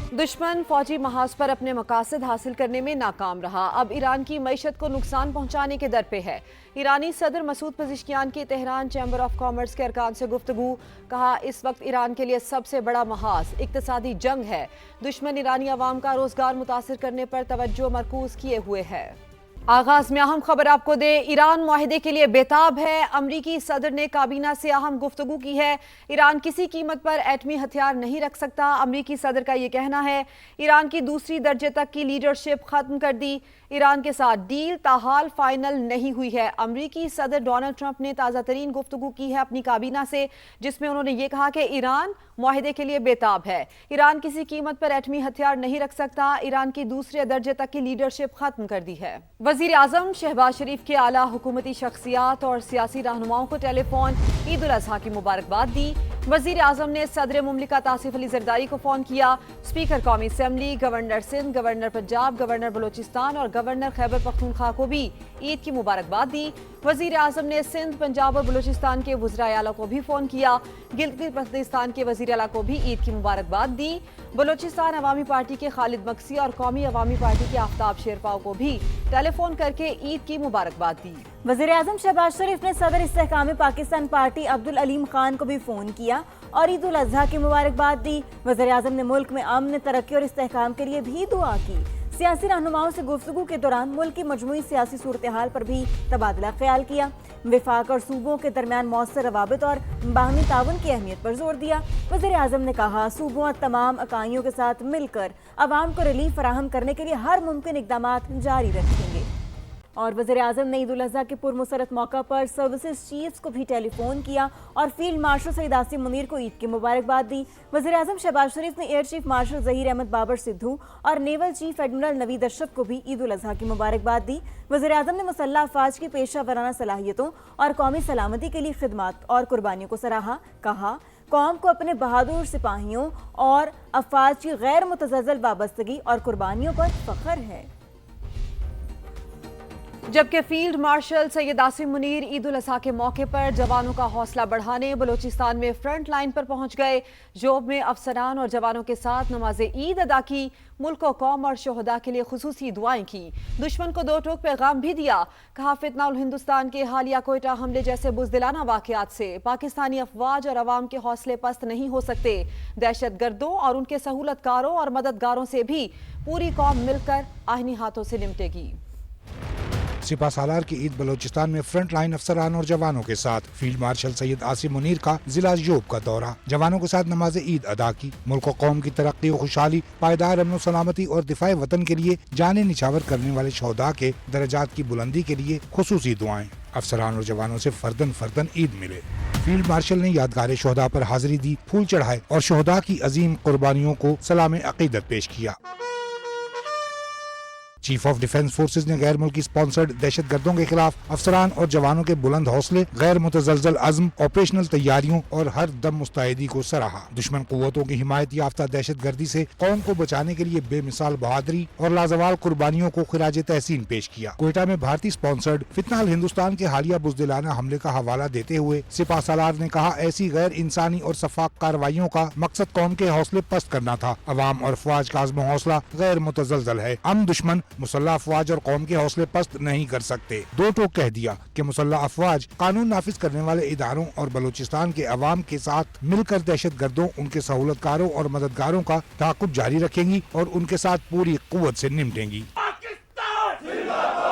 दुश्मन फौजी महाज पर अपने मकासद हासिल करने में नाकाम रहा। अब ईरान की मईशत को नुकसान पहुंचाने के दर पे है। ईरानी सदर मसूद पेज़ेश्कियान की तेहरान चैम्बर ऑफ कॉमर्स के अरकान से गुफ्तगू। कहा, इस वक्त ईरान के लिए सबसे बड़ा महाज इक्तिसादी जंग है। दुश्मन ईरानी अवाम का रोजगार मुतासिर करने पर तवज्जो मरकूज किए हुए है। आगाज में अहम खबर आपको दे, ईरान मुआहिदे के लिए बेताब है। अमरीकी सदर ने काबीना से अहम गुफ्तगू की है। ईरान किसी कीमत पर एटमी हथियार नहीं रख सकता, अमरीकी सदर का ये कहना है। ईरान की दूसरी दर्जे तक की लीडरशिप खत्म कर दी। ईरान के साथ डील ताहाल फाइनल नहीं हुई है। अमरीकी सदर डोनाल्ड ट्रंप ने ताज़ा तरीन गुफ्तगू की है अपनी काबीना से, जिसमें उन्होंने ये कहा कि ईरान मुआहिदे के लिए बेताब है। ईरान किसी कीमत पर एटमी हथियार नहीं रख सकता। ईरान की दूसरे दर्जे तक की लीडरशिप खत्म कर दी है। वजीर आजम शहबाज शरीफ के आला हुकूमती शख्सियात और सियासी रहनुमाओं को टेलीफोन ईद उल अजहा की मुबारकबाद दी। वजीर आजम ने सदर मुमलिकत आसिफ अली जरदारी को फोन किया। स्पीकर कौमी assembly, governor Sindh, governor Punjab, governor Balochistan और गवर्नर खैबर पख्तूनख्वा को भी ईद की मुबारकबाद दी। वजीर आजम ने सिंध, पंजाब और बलोचिस्तान के वज़राए आला को भी फोन किया। गिलगित बल्तिस्तान के वज़ीर आला को भी ईद की मुबारकबाद दी। बलोचिस्तान अवामी पार्टी के खालिद मक्सी और कौमी अवामी पार्टी के आफ्ताब शेरपाव को भी टेलीफोन करके ईद की मुबारकबाद दी। वज़ीर आज़म शहबाज शरीफ ने सदर इस्तेहकाम पाकिस्तान पार्टी अब्दुल अलीम खान को भी फोन किया और ईद उल अजहा की मुबारकबाद दी। वज़ीर आज़म ने मुल्क में अमन, तरक्की और इस्तेहकाम के लिए भी दुआ की। सियासी रहनुमाओं से गुफ्तगू के दौरान मुल्क की मजमूई सियासी सूरत हाल पर भी तबादला ख्याल किया। विफाक और सूबों के दरमियान मौसर रवाबित और बाहमी ताउन की अहमियत पर जोर दिया। वज़ीर आज़म ने कहा, सूबों और तमाम इकाइयों के साथ मिलकर अवाम को रिलीफ फराहम करने के लिए हर मुमकिन इक़दामात जारी रखेंगे। और वज़ीर आज़म ने ईद उल अज़हा के पुरमसरत मौका पर सर्विसेज चीफ्स को भी टेलीफोन किया और फील्ड मार्शल सईद आसिम मुनीर को ईद की मुबारकबाद दी। वज़ीर आज़म शहबाज शरीफ ने air chief marshal Zaheer Ahmed Babar Sidhu और naval chief admiral Naveed Ashraf को भी ईद उल अज़हा की मुबारकबाद दी। वज़ीर आज़म ने मुसल्लह अफ़वाज की पेशा वराना सलाहियतों और कौमी सलामती के लिए खिदमत और कुर्बानियों को सराहा। कहा, कौम को अपने बहादुर सिपाहियों और अफ़वाज की गैर मुतज़लज़ल वाबस्तगी और कुर्बानियों पर फ़ख्र है। जबकि फील्ड मार्शल सैयद आसिम मुनीर ईद उल अज़हा के मौके पर जवानों का हौसला बढ़ाने बलोचिस्तान में फ्रंट लाइन पर पहुंच गए। जोब में अफसरान और जवानों के साथ नमाज ईद अदा की। मुल्क और कौम और शोहदा के लिए खुसूसी दुआएं की। दुश्मन को दो टोक पैगाम भी दिया। कहा, फितना उल हिंदुस्तान के हालिया कोयटा हमले जैसे बुज़दिलाना वाक़यात से पाकिस्तानी अफवाज और अवाम के हौसले पस्त नहीं हो सकते। दहशत गर्दों और उनके सहूलतकारों और मददगारों से भी पूरी कौम मिलकर आहिनी हाथों से निपटेगी। सिपा सालार की ईद बलोचिस्तान में फ्रंट लाइन अफसरान और जवानों के साथ फील्ड मार्शल सैयद आसिम मुनीर का जिला जोब का दौरा। जवानों के साथ नमाज ईद अदा की। मुल्क और कौम की तरक्की और खुशहाली, पायदार अमन सलामती और दिफाए वतन के लिए जाने निछावर करने वाले शोहदा के दर्जात की बुलंदी के लिए खुसूसी दुआएं। अफसरान और जवानों से फर्दन फर्दन ईद मिले। फील्ड मार्शल ने यादगार शोहदा पर हाजिरी दी, फूल चढ़ाए और शोहदा की अजीम कुर्बानियों को सलाम अकीदत पेश किया। चीफ ऑफ डिफेंस फोर्सेज ने गैर मुल्की स्पॉन्सर्ड दहशत गर्दों के खिलाफ अफसरान और जवानों के बुलंद हौसले, गैर मुतज़लज़ल अज़्म, ऑपरेशनल तैयारियों और हर दम मुस्तैदी को सराहा। दुश्मन कुव्वतों की हिमायत याफ्ता दहशत गर्दी से कौम को बचाने के लिए बेमिसाल बहादुरी और लाजवाल कुर्बानियों को खिराज तहसीन पेश किया। कोयटा में भारतीय स्पॉन्सर्ड फितना उल हिंदुस्तान के हालिया बुज़दिलाना हमले का हवाला देते हुए सिपा सालार ने कहा, ऐसी गैर इंसानी और सफाक कार्रवाइयों का मकसद कौम के हौसले पस्त करना था। अवाम और अफवाज का अज़्म हौसला गैर मुतज़लज़ल है। हम दुश्मन मुसल्लह अफवाज और कौम के हौसले पस्त नहीं कर सकते। दो टोक कह दिया कि मुसल्लह अफवाज कानून नाफिज करने वाले इदारों और बलूचिस्तान के अवाम के साथ मिलकर दहशत गर्दों, उनके सहूलतकारों और मददगारों का ताक़ुब जारी रखेंगी और उनके साथ पूरी कुव्वत से निपटेंगी।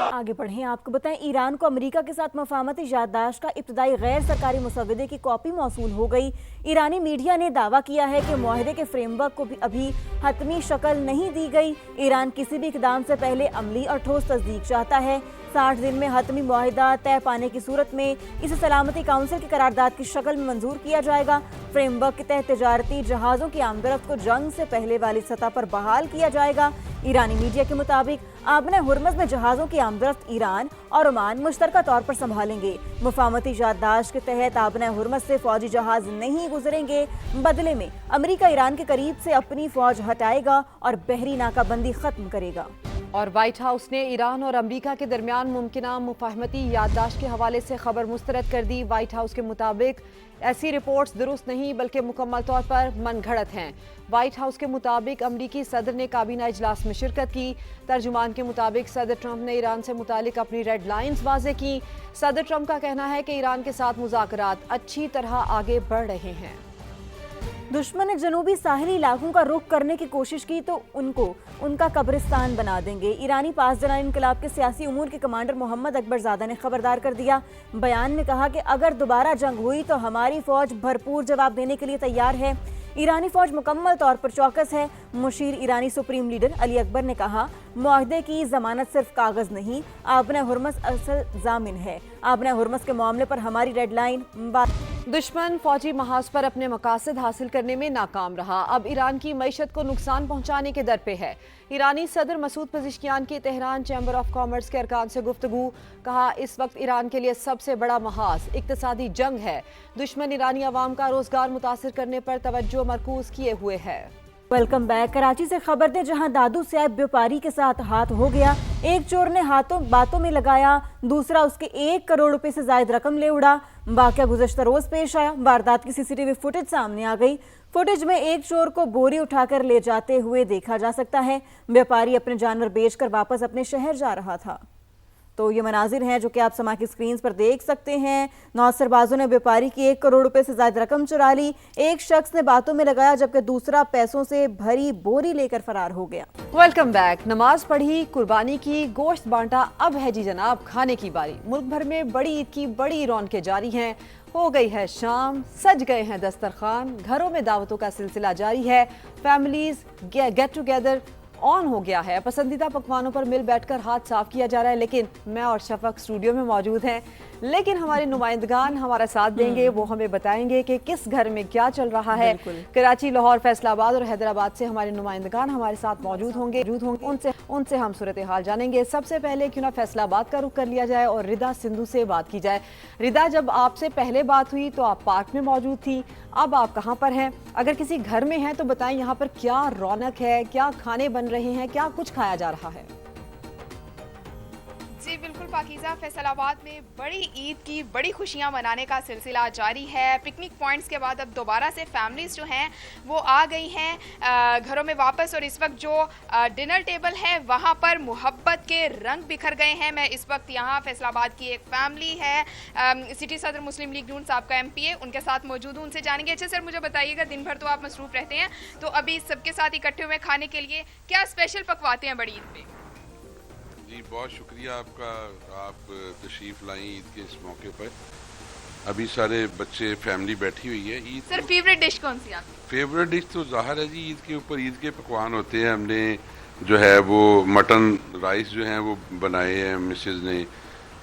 आगे बढ़ें, आपको बताएं, ईरान को अमेरिका के साथ मफाहमती याददाश्त का इब्तदाई गैर सरकारी मुसव्वदे की कॉपी मौसूल हो गई। ईरानी मीडिया ने दावा किया है कि मुआहदे के फ्रेमवर्क को भी अभी हतमी शक्ल नहीं दी गई। ईरान किसी भी इक़दाम से पहले अमली और ठोस तस्दीक चाहता है। 60 दिन में हतमी मुआहिदा तय पाने की सूरत में इसे सलामती काउंसिल की करारदाद की शक्ल में मंजूर किया जाएगा। फ्रेमवर्क के तहत तिजारती जहाज़ों की आमदरफ्त को जंग से पहले वाली सतह पर बहाल किया जाएगा। ईरानी मीडिया के मुताबिक आबने हुर्मज़ में जहाज़ों की आमदरफ्त ईरान और ओमान मुश्तरका तौर पर संभालेंगे। मुफाहमती याददाश्त के तहत आबने हुर्मज़ से फौजी जहाज़ नहीं गुजरेंगे। बदले में अमेरिका ईरान के करीब से अपनी फौज हटाएगा और बहरी नाकाबंदी खत्म करेगा। और व्हाइट हाउस ने ईरान और अमेरिका के दरमियान मुमकिना मुफाहमती याददाश्त के हवाले से खबर मुस्तरद कर दी। व्हाइट हाउस के मुताबिक ऐसी रिपोर्ट्स दुरुस्त नहीं बल्कि मुकम्मल तौर पर मनगढ़ंत हैं। व्हाइट हाउस के मुताबिक अमरीकी सदर ने काबीना इजलास में शिरकत की। तर्जुमान के मुताबिक सदर ट्रंप ने ईरान से मुतालिक अपनी रेड लाइन्स वाज़े की। सदर ट्रंप का कहना है कि ईरान के साथ मुज़ाकरात अच्छी तरह आगे बढ़ रहे हैं। दुश्मन ने जनूबी साहिली इलाकों का रुख करने की कोशिश की तो उनका कब्रिस्तान बना देंगे। ईरानी पास जनान इनकलाब के सियासी उमूर के कमांडर मोहम्मद अकबरजादा ने खबरदार कर दिया। बयान में कहा कि अगर दोबारा जंग हुई तो हमारी फौज भरपूर जवाब देने के लिए तैयार है। ईरानी फौज मुकम्मल तौर पर चौकस है। मुशीर ईरानी सुप्रीम लीडर अली अकबर ने कहा, मुआहदे की जमानत सिर्फ कागज नहीं, आबना हुर्मस असल जामिन है। आबना हुर्मस के मामले पर हमारी रेड लाइन दुश्मन फौजी महाज पर अपने मकासद हासिल करने में नाकाम रहा। अब ईरान की मईशत को नुकसान पहुंचाने के दर पे है। ईरानी सदर मसूद पज़ेश्कियान की तेहरान चैम्बर ऑफ कॉमर्स के अरकान से गुफ्तगू। कहा, इस वक्त ईरान के लिए सबसे बड़ा महाज इक्तिसादी जंग है। दुश्मन ईरानी अवाम का रोजगार मुतासिर करने पर तवज्जो मरकूज किए हुए है। Welcome back. कराची से खबर दें, जहां दादू सैब व्यापारी के साथ हाथ हो गया। एक चोर ने बातों में लगाया, दूसरा उसके 1 करोड़ रुपए से जायद रकम ले उड़ा। वाकया गुज़श्ता रोज पेश आया। वारदात की सीसीटीवी फुटेज सामने आ गई। फुटेज में एक चोर को बोरी उठाकर ले जाते हुए देखा जा सकता है। व्यापारी अपने जानवर बेचकर वापस अपने शहर जा रहा था। तो ये मनाजिर हैं जो कि आप समा की स्क्रीन पर देख सकते हैं। 9 सरबाजों ने व्यापारी की 1 करोड़ रुपए से ज्यादा रकम चुरा ली। एक शख्स ने बातों में लगाया जबकि दूसरा पैसों से भरी बोरी लेकर फरार हो गया। Welcome back. नमाज पढ़ी, कुर्बानी की, गोश्त बांटा, अब है जी जनाब खाने की बारी। मुल्क भर में बड़ी ईद की बड़ी रौनकें जारी हैं। हो गई है शाम, सज गए हैं दस्तरखान, घरों में दावतों का सिलसिला जारी है। फैमिलीज गेट टुगेदर ऑन हो गया है। पसंदीदा पकवानों पर मिल बैठकर हाथ साफ किया जा रहा है। लेकिन मैं और शफक स्टूडियो में मौजूद हैं, लेकिन हमारे नुमाइंदगान हमारा साथ देंगे। वो हमें बताएंगे कि किस घर में क्या चल रहा है। कराची, लाहौर, फैसलाबाद और हैदराबाद से हमारे नुमाइंदगान हमारे साथ मौजूद होंगे। उनसे हम सूरत हाल जानेंगे। सबसे पहले क्यों ना फैसलाबाद का रुख कर लिया जाए और रिदा सिंधु से बात की जाए। रिदा, जब आपसे पहले बात हुई तो आप पार्क में मौजूद थी, अब आप कहाँ पर हैं? अगर किसी घर में हैं तो बताएं यहाँ पर क्या रौनक है, क्या खाने बन रहे हैं, क्या कुछ खाया जा रहा है? जी बिल्कुल पाकीज़ा, फैसलाबाद में बड़ी ईद की बड़ी खुशियां मनाने का सिलसिला जारी है। पिकनिक पॉइंट्स के बाद अब दोबारा से फैमिलीज़ जो हैं वो आ गई हैं घरों में वापस। और इस वक्त जो डिनर टेबल है वहाँ पर मोहब्बत के रंग बिखर गए हैं। मैं इस वक्त यहाँ फैसलाबाद की एक फैमिली है, सिटी सदर मुस्लिम लीग नून साहब का MPA, उनके साथ मौजूद हूँ, उनसे जानेंगे। अच्छा सर, मुझे बताइएगा, दिन भर तो आप मसरूफ़ रहते हैं, तो अभी सबके साथ इकट्ठे हुए खाने के लिए क्या स्पेशल पकवाते हैं बड़ी ईद पे? जी बहुत शुक्रिया आपका, आप तशरीफ़ लाई ईद के इस मौके पर। अभी सारे बच्चे फैमिली बैठी हुई है। ईद सर फेवरेट डिश कौन सी आपकी? फेवरेट डिश तो ज़ाहिर है जी, ईद के ऊपर ईद के पकवान होते हैं। हमने जो है वो मटन राइस जो है वो बनाए हैं मिसेज़ ने,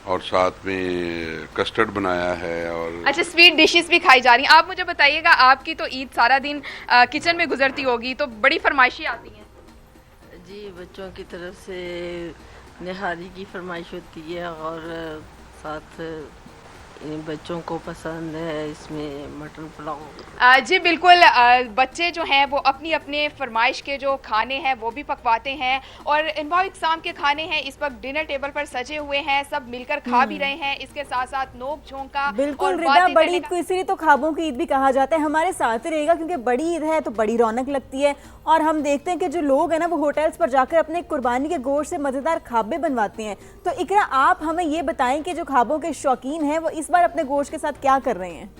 और साथ में कस्टर्ड बनाया है। और अच्छा, स्वीट डिशेस भी खाई जा रही हैं। आप मुझे बताइएगा, आपकी तो ईद सारा दिन किचन में गुजरती होगी, तो बड़ी फरमाइशी आती हैं? जी, बच्चों की तरफ से निहारी की फरमाइश होती है और साथ बच्चों को पसंद है इसमें मटन पुलाव। जी बिल्कुल, बच्चे जो हैं वो अपनी अपने फरमाइश के जो खाने हैं वो भी पकवाते हैं और इनवा इकसाम के खाने हैं। इस वक्त डिनर टेबल पर सजे हुए हैं, सब मिलकर खा भी रहे हैं। इसके साथ साथ नोक झोंक का बिल्कुल रिदा, बड़ी ईद को इसीलिए तो ख्वाबों की ईद भी कहा जाता है। हमारे साथ ही रहेगा क्योंकि बड़ी ईद है तो बड़ी रौनक लगती है। और हम देखते हैं कि जो लोग हैं ना वो होटल्स पर जाकर अपने कुर्बानी के गोश्त से मज़ेदार ख्वाबे बनवाते हैं। तो इकरा, आप हमें ये बताएं कि जो ख्वाबों के शौकीन हैं वो इस बार अपने गोश्त के साथ क्या कर रहे हैं?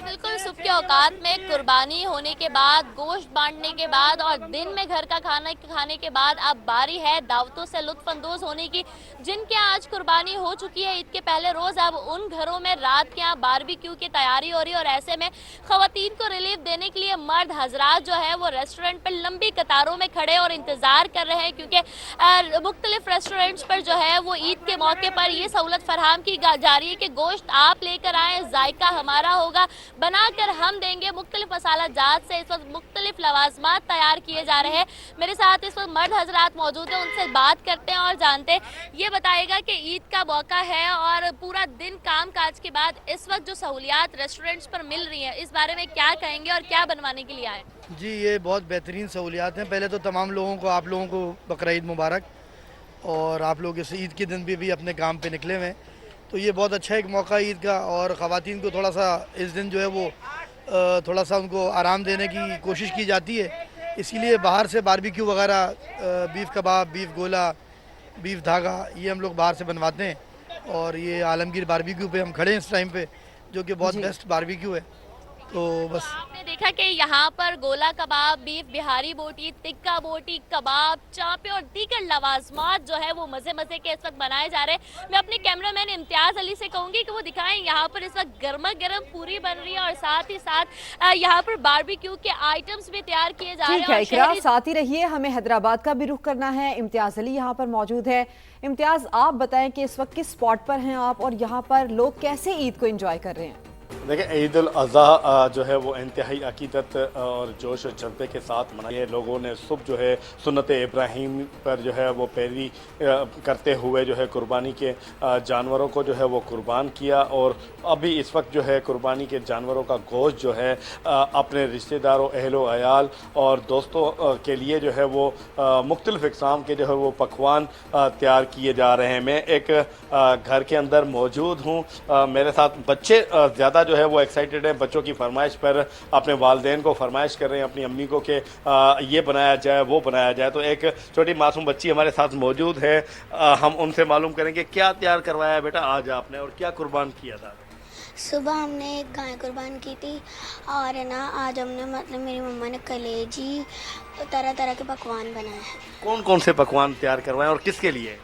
बिल्कुल, सुबह के औकात में कुर्बानी होने के बाद, गोश्त बांटने के बाद और दिन में घर का खाना खाने के बाद अब बारी है दावतों से लुत्फानंदोज होने की, जिनके आज कुर्बानी हो चुकी है ईद के पहले रोज। अब उन घरों में रात के यहाँ बारबेक्यू की तैयारी हो रही है और ऐसे में खवातीन को रिलीफ देने के लिए मर्द हजरात जो है वो रेस्टोरेंट पर लंबी कतारों में खड़े और इंतजार कर रहे हैं, क्योंकि मुख्तलिफ रेस्टोरेंट्स पर जो है वो ईद के मौके पर ये सहूलत फराहम की जा रही है कि गोश्त आप लेकर आए, जायका हमारा होगा, बनाकर हम देंगे मुख्तलिफ मसाला जात से इस वक्त मुख्तलिफ लवाजमात तैयार किए जा रहे हैं। मेरे साथ इस वक्त मर्द हजरात मौजूद हैं, उनसे बात करते हैं और जानते हैं। ये बताएगा कि ईद का मौका है और पूरा दिन काम काज के बाद इस वक्त जो सहूलियात रेस्टोरेंट्स पर मिल रही हैं, इस बारे में क्या कहेंगे और क्या बनवाने के लिए आए? जी, ये बहुत बेहतरीन सहूलियात हैं। पहले तो तमाम लोगों को, आप लोगों को बकरा ईद मुबारक, और आप लोग इस ईद के दिन भी अपने काम पे निकले हुए हैं, तो ये बहुत अच्छा एक मौका ईद का। और ख़वातीन को थोड़ा सा इस दिन जो है वो थोड़ा सा उनको आराम देने की कोशिश की जाती है, इसीलिए बाहर से बारबेक्यू वगैरह, बीफ कबाब, बीफ गोला, बीफ धागा, ये हम लोग बाहर से बनवाते हैं। और ये आलमगीर बारबेक्यू पे हम खड़े हैं इस टाइम पे, जो कि बहुत बेस्ट बारबेक्यू है। तो बस आपने देखा कि यहाँ पर गोला कबाब, बीफ बिहारी बोटी, टिक्का बोटी, कबाब, चापे और दीगर लवाजमात जो है वो मज़े मज़े के इस वक्त बनाए जा रहे हैं। मैं अपने कैमरामैन इम्तियाज़ अली से कहूँगी कि वो दिखाएं यहाँ पर इस वक्त गर्मा गर्म पूरी बन रही है और साथ ही साथ यहाँ पर बारबेक्यू के आइटम्स भी तैयार किए जा रहे हैं। ठीक है इकरा, साथ ही रहिए, हमें हैदराबाद का भी रुख करना है। इम्तियाज़ अली यहाँ पर मौजूद है। इम्तियाज़, आप बताएं कि इस वक्त किस स्पॉट पर हैं आप और यहाँ पर लोग कैसे ईद को एंजॉय कर रहे हैं? देखिए, ईद उल अज़हा जो है वो इंतहाई अकीदत और जोश और जज्बे के साथ मनाई। लोगों ने सुबह जो है सुन्नत इब्राहीम पर जो है वो पैरवी करते हुए जो है कुर्बानी के जानवरों को जो है वो कुर्बान किया। और अभी इस वक्त जो है कुर्बानी के जानवरों का गोश्त जो है अपने रिश्तेदारों, अहलो अयाल और दोस्तों के लिए जो है वो मुख्तलिफ़ इक़साम के जो है वो पकवान तैयार किए जा रहे हैं। मैं एक घर के अंदर मौजूद हूँ, मेरे साथ बच्चे ज़्यादा जो है वो एक्साइटेड हैं। बच्चों की फरमाइश पर अपने वालिदैन को फरमाइश कर रहे हैं, अपनी अम्मी को कि ये बनाया जाए, वो बनाया जाए। तो एक छोटी मासूम बच्ची हमारे साथ मौजूद है, हम उनसे मालूम करेंगे क्या तैयार करवाया है बेटा आज आपने और क्या कुर्बान किया था? सुबह हमने एक गाय कुर्बान की थी और है ना आज हमने मतलब मेरी मम्मा ने कलेजी, तरह तरह के पकवान बनाए हैं। कौन कौन से पकवान तैयार करवाए और किसके लिए?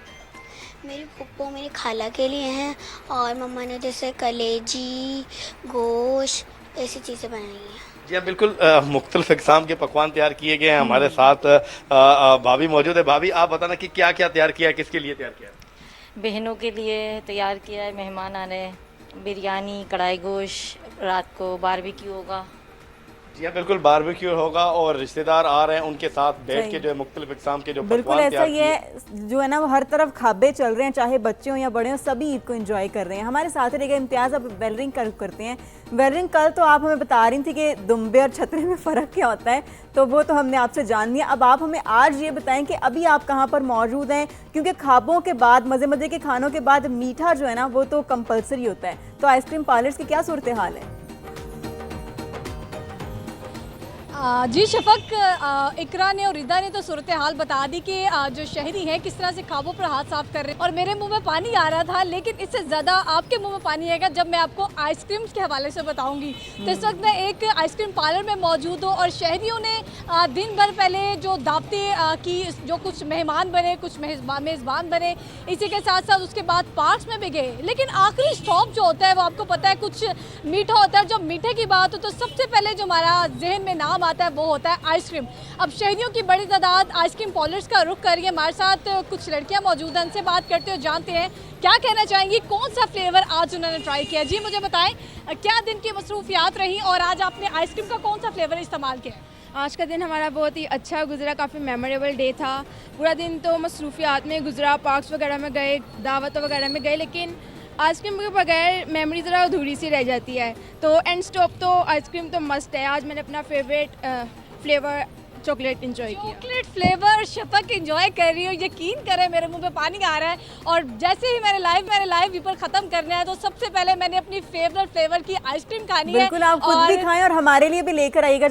मेरी पप्पो मेरी खाला के लिए हैं और मम्मा ने जैसे कलेजी, गोश्त, ऐसी चीज़ें बनाई हैं। जी हाँ, बिल्कुल मुख्तलिफ इक़साम के पकवान तैयार किए गए हैं। हमारे साथ भाभी मौजूद है। भाभी, आप बताना कि क्या क्या तैयार किया है, किसके लिए तैयार किया है? बहनों के लिए तैयार किया है, मेहमान आ रहे हैं, बिरयानी, कढ़ाई गोश्त, रात को बारबेक्यू होगा। जी हाँ, बिल्कुल बारबेक्यू होगा और रिश्तेदार आ रहे हैं, उनके साथ बैठ के जो है मुख्तलिफ इक़साम के जो बिल्कुल ऐसा ही है। जो है ना वो हर तरफ खाबे चल रहे हैं, चाहे बच्चे हों या बड़े हों, सभी ईद को एंजॉय कर रहे हैं। हमारे साथ रहेगा इम्तियाज़। अब वेलरिंग करते हैं। वेलरिंग कल तो आप हमें बता रही थी कि दुम्बे और छतरे में फ़र्क क्या होता है, तो वो तो हमने आपसे जान लिया। अब आप हमें आज ये बताएं कि अभी आप कहाँ पर मौजूद हैं, क्योंकि खाबों के बाद, मज़े मज़े के खानों के बाद मीठा जो है ना वो तो कंपलसरी होता है। तो आइसक्रीम पार्लर्स की क्या सूरत हाल है? जी शफक, इकरा ने और रिदा ने तो सूरत हाल बता दी कि जो शहरी हैं किस तरह से खाबों पर हाथ साफ कर रहे हैं। और मेरे मुंह में पानी आ रहा था, लेकिन इससे ज़्यादा आपके मुंह में पानी आएगा जब मैं आपको आइसक्रीम्स के हवाले से बताऊंगी। तो इस वक्त मैं एक आइसक्रीम पार्लर में मौजूद हूँ और शहरियों ने दिन भर पहले जो दावतें की, जो कुछ मेहमान बने, कुछ मेज़बान बने, इसी के साथ साथ उसके बाद पार्क्स में भी गए। लेकिन आखिरी स्टॉप जो होता है वो आपको पता है कुछ मीठा होता है। जब मीठे की बात हो तो सबसे पहले जो हमारा जहन में नाम आता है वो होता है आइसक्रीम। अब शहरियों की बड़ी तादाद आइसक्रीम पार्लर्स का रुख कर रही है। हमारे साथ कुछ लड़कियां मौजूद हैं, उनसे बात करते हुए जानते हैं क्या कहना चाहेंगी, कौन सा फ्लेवर आज उन्होंने ट्राई किया। जी मुझे बताएं, क्या दिन की मसरूफियात रही और आज आपने आइसक्रीम का कौन सा फ्लेवर इस्तेमाल किया? आज का दिन हमारा बहुत ही अच्छा गुजरा, काफ़ी मेमोरेबल डे था। पूरा दिन तो मसरूफियात में गुजरा, पार्क्स वगैरह में गए, दावतों वगैरह में गए, लेकिन आइसक्रीम के बगैर मेमोरी ज़रा अधूरी सी रह जाती है। तो एंड स्टॉप तो आइसक्रीम तो मस्ट है। आज मैंने अपना फेवरेट फ्लेवर चॉकलेट एंजॉय किया। चॉकलेट फ्लेवर शफक एंजॉय कर रही हूँ, यकीन करें मेरे मुंह में पानी आ रहा है। और जैसे ही मैंने लाइव व्यूपर खत्म करना है तो सबसे पहले मैंने अपनी फेवरेट फ्लेवर की आइसक्रीम खानी है। बिल्कुल, आप खुद भी खाएं और हमारे लिए भी लेकर आइएगा।